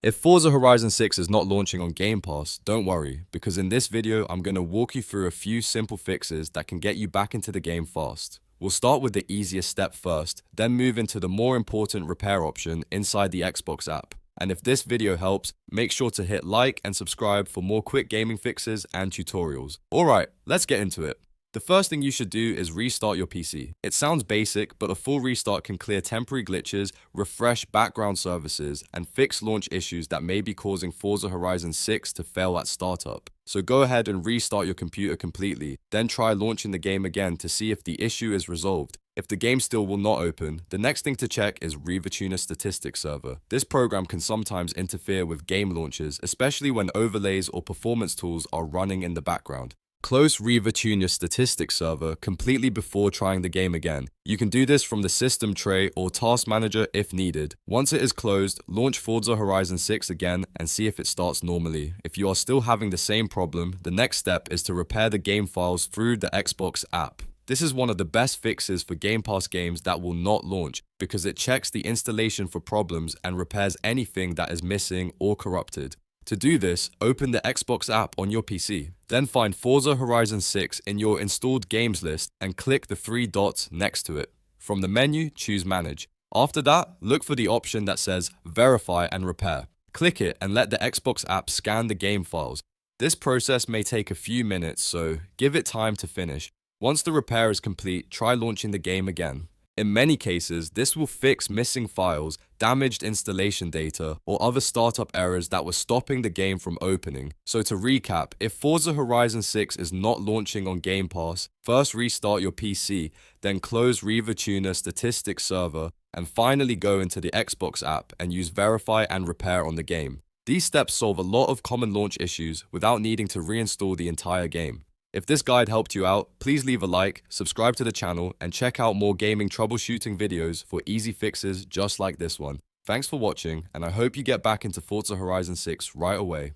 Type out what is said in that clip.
If Forza Horizon 6 is not launching on Game Pass, don't worry, because in this video I'm going to walk you through a few simple fixes that can get you back into the game fast. We'll start with the easiest step first, then move into the more important repair option inside the Xbox app. And if this video helps, make sure to hit like and subscribe for more quick gaming fixes and tutorials. Alright, let's get into it. The first thing you should do is restart your PC. It sounds basic, but a full restart can clear temporary glitches, refresh background services, and fix launch issues that may be causing Forza Horizon 6 to fail at startup. So go ahead and restart your computer completely, then try launching the game again to see if the issue is resolved. If the game still will not open, the next thing to check is RivaTuner Statistics Server. This program can sometimes interfere with game launches, especially when overlays or performance tools are running in the background. Close RivaTuner Statistics Server completely before trying the game again. You can do this from the system tray or task manager if needed. Once it is closed, launch Forza Horizon 6 again and see if it starts normally. If you are still having the same problem, the next step is to repair the game files through the Xbox app. This is one of the best fixes for Game Pass games that will not launch because it checks the installation for problems and repairs anything that is missing or corrupted. To do this, open the Xbox app on your PC. Then find Forza Horizon 6 in your installed games list and click the three dots next to it. From the menu, choose Manage. After that, look for the option that says Verify and Repair. Click it and let the Xbox app scan the game files. This process may take a few minutes, so give it time to finish. Once the repair is complete, try launching the game again. In many cases, this will fix missing files, damaged installation data, or other startup errors that were stopping the game from opening. So to recap, if Forza Horizon 6 is not launching on Game Pass, first restart your PC, then close RivaTuner Statistics Server, and finally go into the Xbox app and use Verify and Repair on the game. These steps solve a lot of common launch issues without needing to reinstall the entire game. If this guide helped you out, please leave a like, subscribe to the channel, and check out more gaming troubleshooting videos for easy fixes just like this one. Thanks for watching, and I hope you get back into Forza Horizon 6 right away.